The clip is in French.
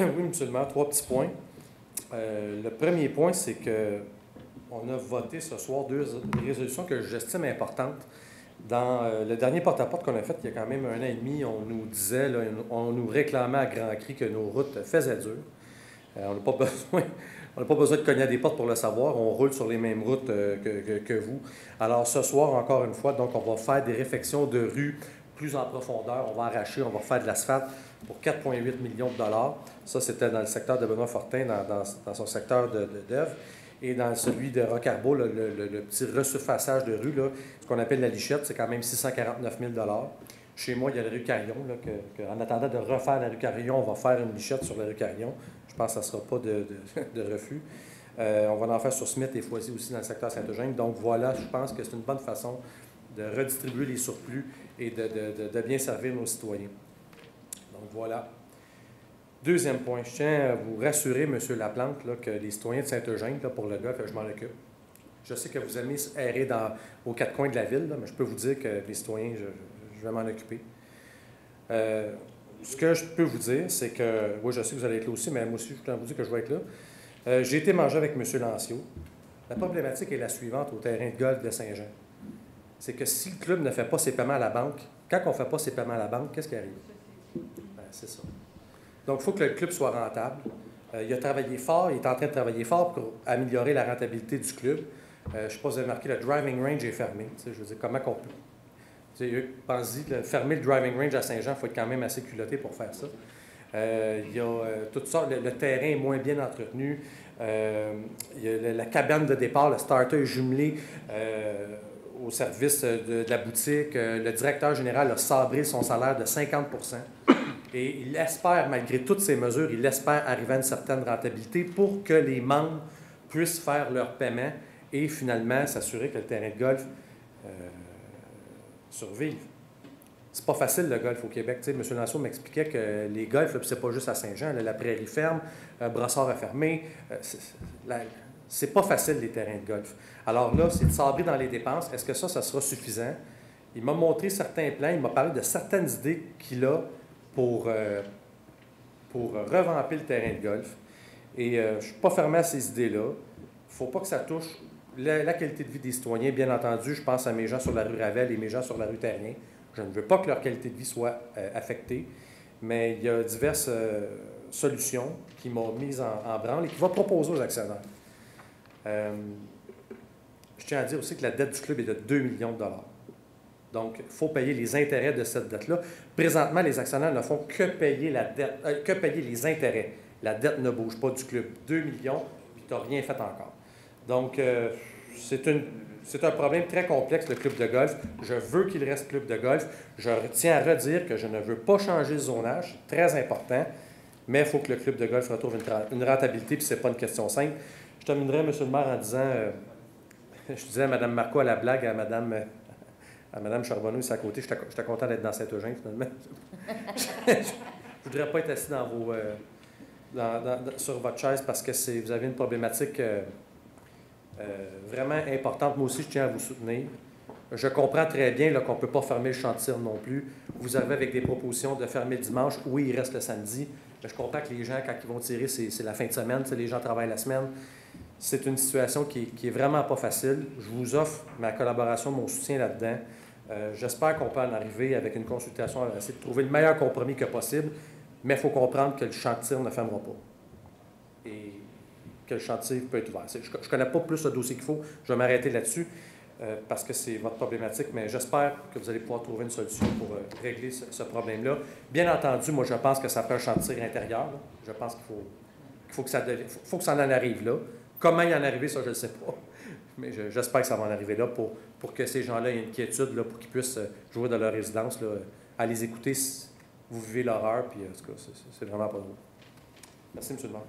Oui, monsieur le maire, 3 petits points. Le premier point, c'est que on a voté ce soir 2 résolutions que j'estime importantes. Dans le dernier porte-à-porte qu'on a fait, il y a quand même 1 an et demi, on nous disait, là, on nous réclamait à grands cris que nos routes faisaient dur. On n'a pas besoin de cogner à des portes pour le savoir. On roule sur les mêmes routes que vous. Alors ce soir, encore une fois, donc on va faire des réfections de rues plus en profondeur. On va arracher, on va faire de l'asphalte pour 4,8 millions de dollars. Ça, c'était dans le secteur de Benoît Fortin, dans son secteur d'œuvre. Et dans celui de Roccarbeau, le petit resurfaçage de rue, là, ce qu'on appelle la lichette, c'est quand même 649 000 $. Chez moi, il y a la rue Carillon, en attendant de refaire la rue Carillon, on va faire une lichette sur la rue Carillon. Je pense que ça ne sera pas de refus. On va en faire sur Smith et Foisy aussi dans le secteur Saint-Eugène. Donc voilà, je pense que c'est une bonne façon de redistribuer les surplus et de bien servir nos citoyens. Donc voilà. Deuxième point, je tiens à vous rassurer, M. Laplante, là, que les citoyens de Saint-Eugène, pour le golf, je m'en occupe. Je sais que vous aimez errer aux 4 coins de la ville, là, mais je peux vous dire que les citoyens, je vais m'en occuper. Ce que je peux vous dire, c'est que, oui, je sais que vous allez être là aussi, mais moi aussi, je tiens à vous dire que je vais être là. J'ai été manger avec M. Lancio. La problématique est la suivante au terrain de golf de Saint-Jean. C'est que si le club ne fait pas ses paiements à la banque, quand on ne fait pas ses paiements à la banque, qu'est-ce qui arrive? Ben, c'est ça. Donc, il faut que le club soit rentable. Il a travaillé fort, il est en train de travailler fort pour améliorer la rentabilité du club. Je ne sais pas si vous avez remarqué, le driving range est fermé. Je veux dire, comment qu'on peut... Pensez-y, fermer le driving range à Saint-Jean, il faut être quand même assez culotté pour faire ça. Il y a toutes sortes, le terrain est moins bien entretenu. Il y a la cabane de départ, le starter est jumelé au service de la boutique. Le directeur général a sabré son salaire de 50 %. Et il espère, malgré toutes ces mesures, il espère arriver à une certaine rentabilité pour que les membres puissent faire leur paiement et finalement s'assurer que le terrain de golf survive. C'est pas facile le golf au Québec. Tu sais, M. Lanceau m'expliquait que les golfs, c'est pas juste à Saint-Jean, la prairie ferme, Brossard a fermé. C'est pas facile les terrains de golf. Alors là, c'est de sabrer dans les dépenses. Est-ce que ça sera suffisant? Il m'a montré certains plans, il m'a parlé de certaines idées qu'il a pour revamper le terrain de golf. Et je ne suis pas fermé à ces idées-là. Il ne faut pas que ça touche la qualité de vie des citoyens. Bien entendu, je pense à mes gens sur la rue Ravel et mes gens sur la rue Terrien. Je ne veux pas que leur qualité de vie soit affectée, mais il y a diverses solutions qui m'ont mis en branle et qui vont proposer aux actionnaires. Je tiens à dire aussi que la dette du club est de 2 millions de dollars. Donc, il faut payer les intérêts de cette dette-là. Présentement, les actionnaires ne font que payer la dette, que payer les intérêts. La dette ne bouge pas du club. 2 millions, puis tu n'as rien fait encore. Donc, c'est un problème très complexe, le club de golf. Je veux qu'il reste club de golf. Je tiens à redire que je ne veux pas changer le zonage, très important, mais il faut que le club de golf retrouve une rentabilité, puis ce n'est pas une question simple. Je terminerai, M. le maire, en disant, je disais à Mme Marco à la blague, à Mme Charbonneau, ici à côté, j'étais content d'être dans Saint-Eugène, finalement. Je ne voudrais pas être assis sur votre chaise parce que vous avez une problématique vraiment importante. Moi aussi, je tiens à vous soutenir. Je comprends très bien qu'on ne peut pas fermer le champ de tir non plus. Vous arrivez avec des propositions de fermer le dimanche. Oui, il reste le samedi. Mais je comprends que les gens, quand ils vont tirer, c'est la fin de semaine. Les gens travaillent la semaine. C'est une situation qui est vraiment pas facile. Je vous offre ma collaboration, mon soutien là-dedans. J'espère qu'on peut en arriver avec une consultation, essayer de trouver le meilleur compromis que possible, mais il faut comprendre que le champ de tir ne fermera pas. Et que le champ de tir peut être ouvert. Je ne connais pas plus le dossier qu'il faut. Je vais m'arrêter là-dessus parce que c'est votre problématique, mais j'espère que vous allez pouvoir trouver une solution pour régler ce problème-là. Bien entendu, moi, je pense que ça prend un champ de tir intérieur. Là. Je pense qu'il faut que ça en arrive là. Comment y en arriver, ça, je ne sais pas. Mais j'espère que ça va en arriver là pour que ces gens-là aient une quiétude, là, pour qu'ils puissent jouer dans leur résidence. Là, à les écouter, vous vivez l'horreur, puis en tout cas, c'est vraiment pas drôle. Merci, M. le maire.